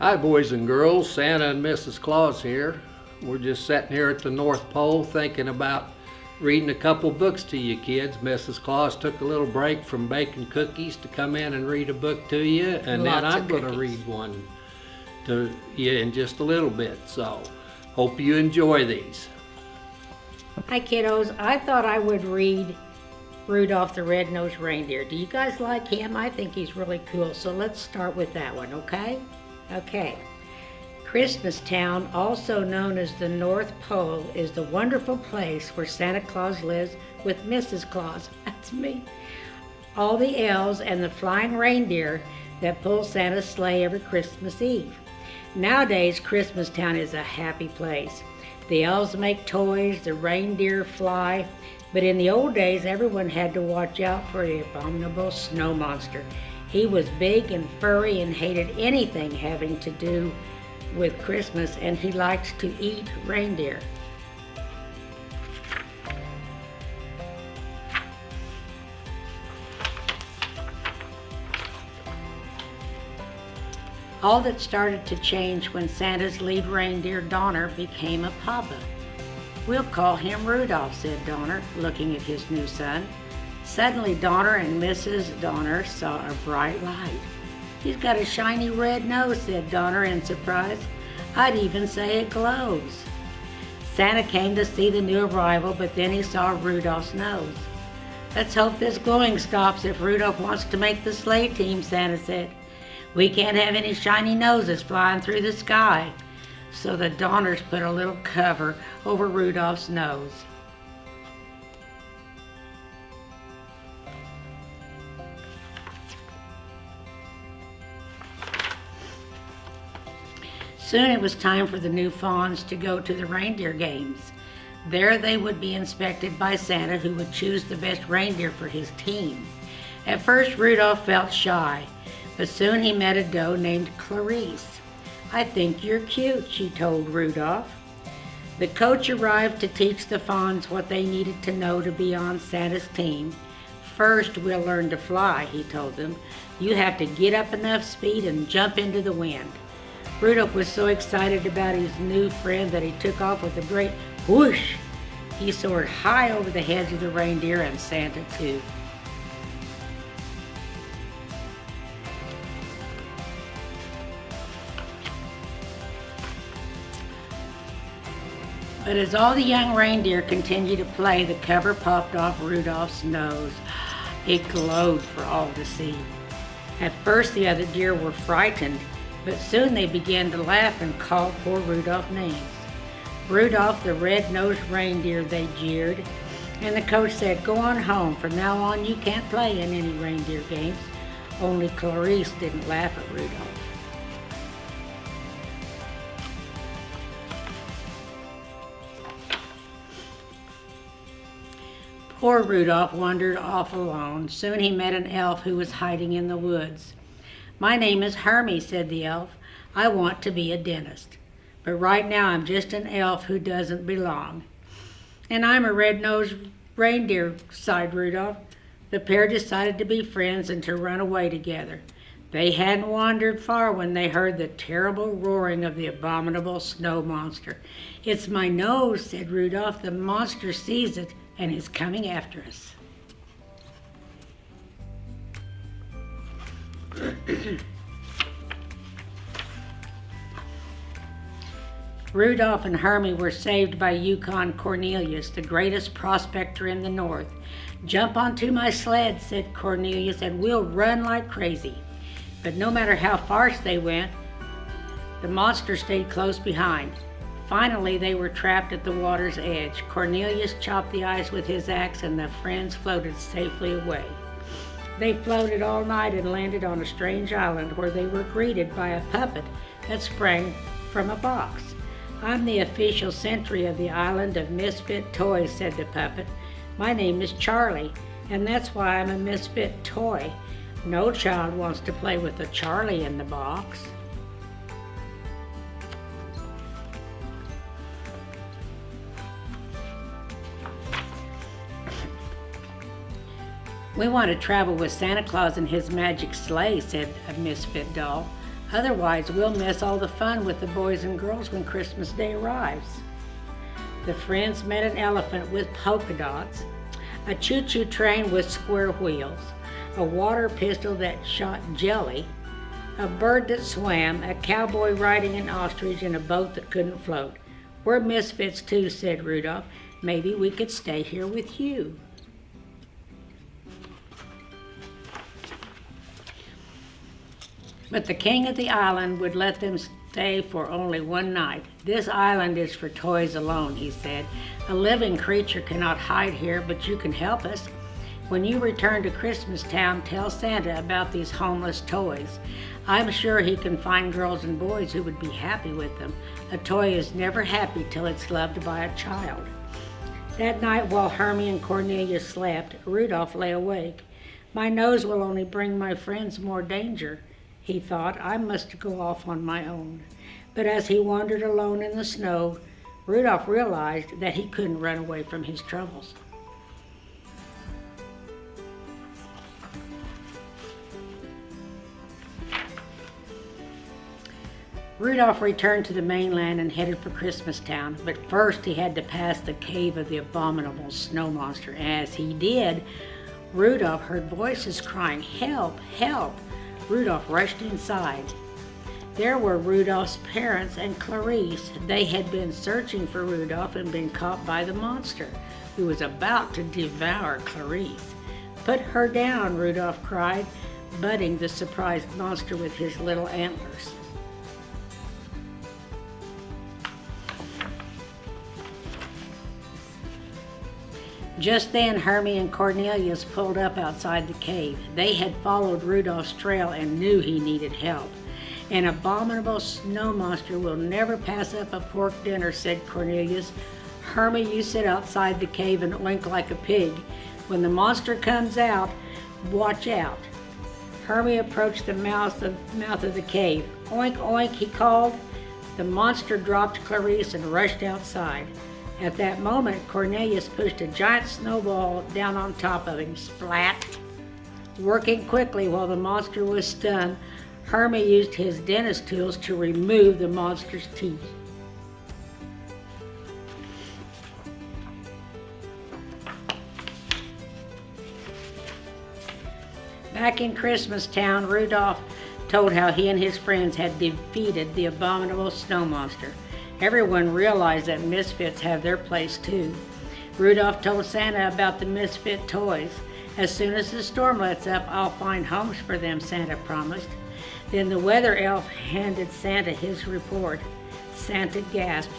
Hi, boys and girls. Santa and Mrs. Claus here. We're just sitting here at the North Pole thinking about reading a couple books to you kids. Mrs. Claus took a little break from baking cookies to come in and read a book to you, and then I'm going to read one to you in just a little bit. So, hope you enjoy these. Hi kiddos, I thought I would read Rudolph the Red-Nosed Reindeer. Do you guys like him? I think he's really cool, so let's start with that one, okay? Okay. Christmas Town, also known as the North Pole, is the wonderful place where Santa Claus lives with Mrs. Claus. That's me. All the elves and the flying reindeer that pull Santa's sleigh every Christmas Eve. Nowadays, Christmas Town is a happy place. The elves make toys, the reindeer fly, but in the old days, everyone had to watch out for the abominable snow monster. He was big and furry and hated anything having to do with Christmas, and he liked to eat reindeer. All that started to change when Santa's lead reindeer, Donner, became a papa. "We'll call him Rudolph," said Donner, looking at his new son. Suddenly, Donner and Mrs. Donner saw a bright light. "He's got a shiny red nose," said Donner in surprise. "I'd even say it glows." Santa came to see the new arrival, but then he saw Rudolph's nose. "Let's hope this glowing stops if Rudolph wants to make the sleigh team," Santa said. "We can't have any shiny noses flying through the sky." So the Donners put a little cover over Rudolph's nose. Soon it was time for the new fawns to go to the reindeer games. There they would be inspected by Santa, who would choose the best reindeer for his team. At first Rudolph felt shy, but soon he met a doe named Clarice. "I think you're cute," she told Rudolph. The coach arrived to teach the fawns what they needed to know to be on Santa's team. "First, we'll learn to fly," he told them. "You have to get up enough speed and jump into the wind." Rudolph was so excited about his new friend that he took off with a great whoosh. He soared high over the heads of the reindeer and Santa too. But as all the young reindeer continued to play, the cover popped off Rudolph's nose. It glowed for all to see. At first the other deer were frightened, but soon they began to laugh and call poor Rudolph names. "Rudolph the Red-Nosed Reindeer," they jeered. And the coach said, "Go on home. From now on you can't play in any reindeer games." Only Clarice didn't laugh at Rudolph. Poor Rudolph wandered off alone. Soon he met an elf who was hiding in the woods. "My name is Hermie," said the elf. "I want to be a dentist. But right now I'm just an elf who doesn't belong." "And I'm a red-nosed reindeer," sighed Rudolph. The pair decided to be friends and to run away together. They hadn't wandered far when they heard the terrible roaring of the abominable snow monster. "It's my nose," said Rudolph. "The monster sees it and is coming after us." Rudolph and Hermie were saved by Yukon Cornelius, the greatest prospector in the north. "Jump onto my sled," said Cornelius, "and we'll run like crazy." But no matter how fast they went, the monster stayed close behind. Finally, they were trapped at the water's edge. Cornelius chopped the ice with his axe, and the friends floated safely away. They floated all night and landed on a strange island where they were greeted by a puppet that sprang from a box. "I'm the official sentry of the island of misfit toys," said the puppet. "My name is Charlie, and that's why I'm a misfit toy. No child wants to play with a Charlie in the box." "We want to travel with Santa Claus in his magic sleigh," said a misfit doll. Otherwise, we'll miss all the fun with the boys and girls when Christmas Day arrives. The friends met an elephant with polka dots, a choo-choo train with square wheels, a water pistol that shot jelly, a bird that swam, a cowboy riding an ostrich, and a boat that couldn't float. We're misfits too, said Rudolph. Maybe we could stay here with you. But the king of the island would let them stay for only one night. This island is for toys alone, he said. A living creature cannot hide here, but you can help us. When you return to Christmas Town, tell Santa about these homeless toys. I'm sure he can find girls and boys who would be happy with them. A toy is never happy till it's loved by a child. That night, while Hermie and Cornelius slept, Rudolph lay awake. My nose will only bring my friends more danger, he thought. I must go off on my own. But as he wandered alone in the snow, Rudolph realized that he couldn't run away from his troubles. Rudolph returned to the mainland and headed for Christmas Town, but first he had to pass the cave of the abominable snow monster. As he did, Rudolph heard voices crying, "Help! Help!" Rudolph rushed inside. There were Rudolph's parents and Clarice. They had been searching for Rudolph and been caught by the monster, who was about to devour Clarice. "Put her down," Rudolph cried, butting the surprised monster with his little antlers. Just then, Hermie and Cornelius pulled up outside the cave. They had followed Rudolph's trail and knew he needed help. "An abominable snow monster will never pass up a pork dinner," said Cornelius. "Hermie, you sit outside the cave and oink like a pig. When the monster comes out, watch out." Hermie approached the mouth of the cave. "Oink, oink," he called. The monster dropped Clarice and rushed outside. At that moment, Cornelius pushed a giant snowball down on top of him. Splat! Working quickly while the monster was stunned, Hermie used his dentist tools to remove the monster's teeth. Back in Christmas Town, Rudolph told how he and his friends had defeated the abominable snow monster. Everyone realized that misfits have their place too. Rudolph told Santa about the misfit toys. "As soon as the storm lets up, I'll find homes for them," Santa promised. Then the weather elf handed Santa his report. Santa gasped.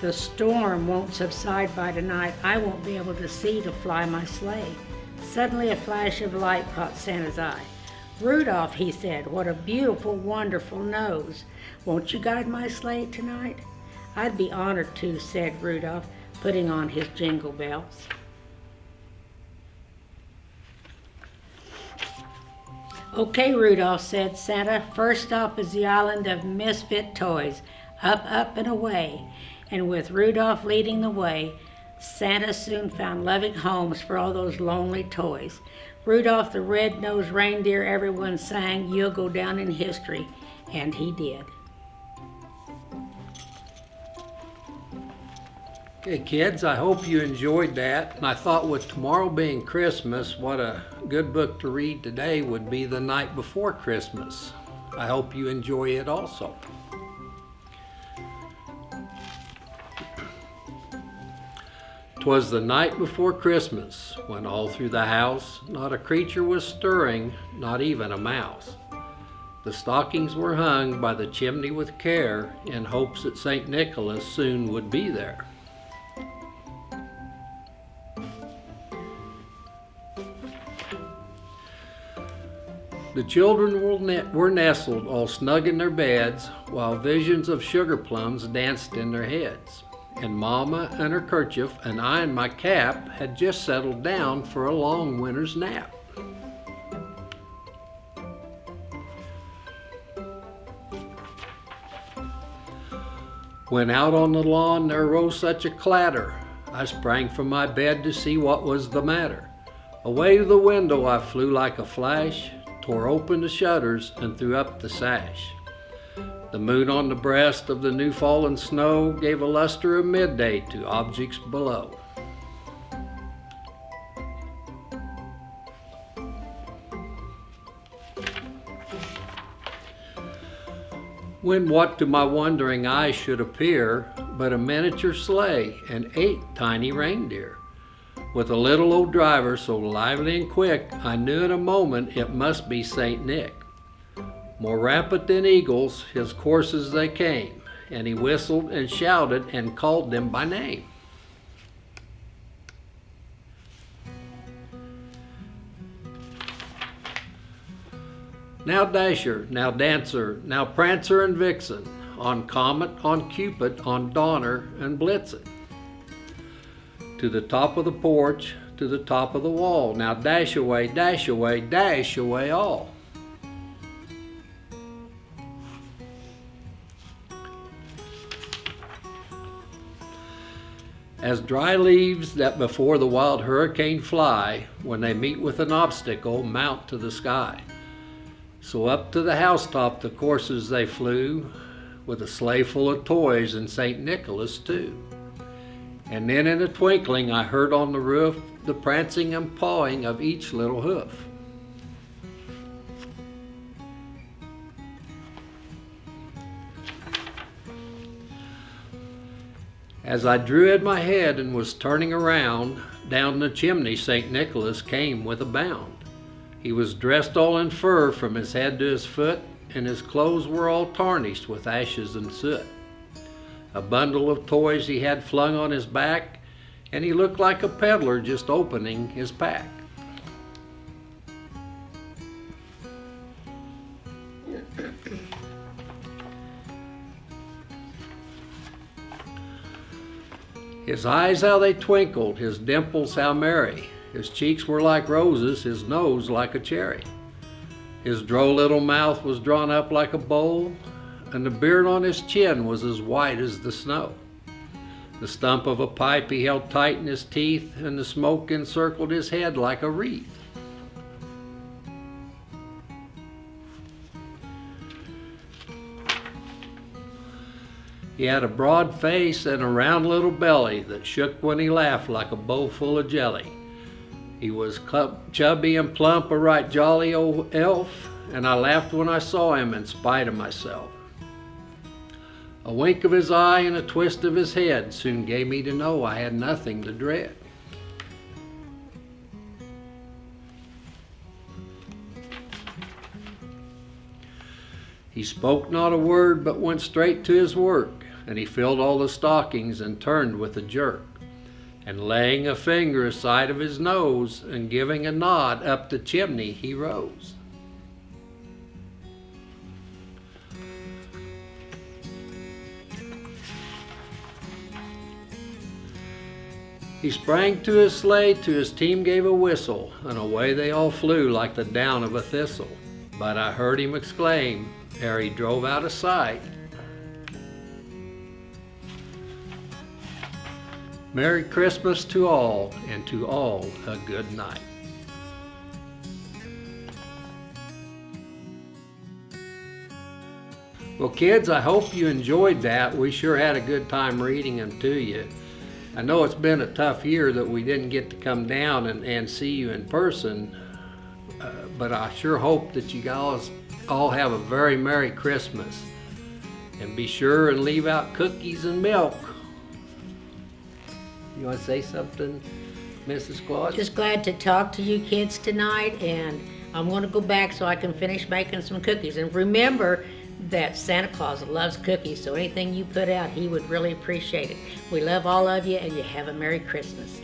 "The storm won't subside by tonight. I won't be able to see to fly my sleigh." Suddenly a flash of light caught Santa's eye. "Rudolph," he said, "what a beautiful, wonderful nose. Won't you guide my sleigh tonight?" "I'd be honored to," said Rudolph, putting on his jingle bells. "Okay, Rudolph," said Santa. "First stop is the island of misfit toys. Up, up, and away." And with Rudolph leading the way, Santa soon found loving homes for all those lonely toys. "Rudolph the Red-Nosed Reindeer," everyone sang, "you'll go down in history." And he did. Okay, kids, I hope you enjoyed that. And I thought with tomorrow being Christmas, what a good book to read today would be The Night Before Christmas. I hope you enjoy it also. "'Twas the night before Christmas, when all through the house not a creature was stirring, not even a mouse. The stockings were hung by the chimney with care, in hopes that St. Nicholas soon would be there. The children were nestled all snug in their beds, while visions of sugar plums danced in their heads. And Mama and her kerchief and I and my cap had just settled down for a long winter's nap. When out on the lawn there rose such a clatter, I sprang from my bed to see what was the matter. Away to the window I flew like a flash, tore open the shutters and threw up the sash. The moon on the breast of the new fallen snow gave a luster of midday to objects below. When what to my wondering eyes should appear but a miniature sleigh and 8 tiny reindeer, with a little old driver so lively and quick, I knew in a moment it must be Saint Nick. More rapid than eagles, his courses they came, and he whistled and shouted and called them by name. Now Dasher, now Dancer, now Prancer and Vixen, on Comet, on Cupid, on Donner and Blitzen. To the top of the porch, to the top of the wall, now dash away, dash away, dash away all. As dry leaves that before the wild hurricane fly, when they meet with an obstacle, mount to the sky. So up to the housetop the courses they flew, with a sleigh full of toys and St. Nicholas too. And then in a twinkling I heard on the roof the prancing and pawing of each little hoof. As I drew in my head and was turning around, down the chimney St. Nicholas came with a bound. He was dressed all in fur from his head to his foot, and his clothes were all tarnished with ashes and soot. A bundle of toys he had flung on his back, and he looked like a peddler just opening his pack. His eyes how they twinkled, his dimples how merry. His cheeks were like roses, his nose like a cherry. His droll little mouth was drawn up like a bowl, and the beard on his chin was as white as the snow. The stump of a pipe he held tight in his teeth, and the smoke encircled his head like a wreath. He had a broad face and a round little belly that shook when he laughed like a bowl full of jelly. He was chubby and plump, a right jolly old elf, and I laughed when I saw him in spite of myself. A wink of his eye and a twist of his head soon gave me to know I had nothing to dread. He spoke not a word, but went straight to his work, and he filled all the stockings and turned with a jerk. And laying a finger aside of his nose, and giving a nod up the chimney, he rose. He sprang to his sleigh, to his team gave a whistle, and away they all flew like the down of a thistle. But I heard him exclaim, ere he drove out of sight, Merry Christmas to all, and to all a good night. Well, kids, I hope you enjoyed that. We sure had a good time reading them to you. I know it's been a tough year that we didn't get to come down and see you in person, but I sure hope that you guys all have a very Merry Christmas. And be sure and leave out cookies and milk. You want to say something, Mrs. Claus? Just glad to talk to you kids tonight, and I'm going to go back so I can finish making some cookies. And remember that Santa Claus loves cookies, so anything you put out, he would really appreciate it. We love all of you, and you have a Merry Christmas.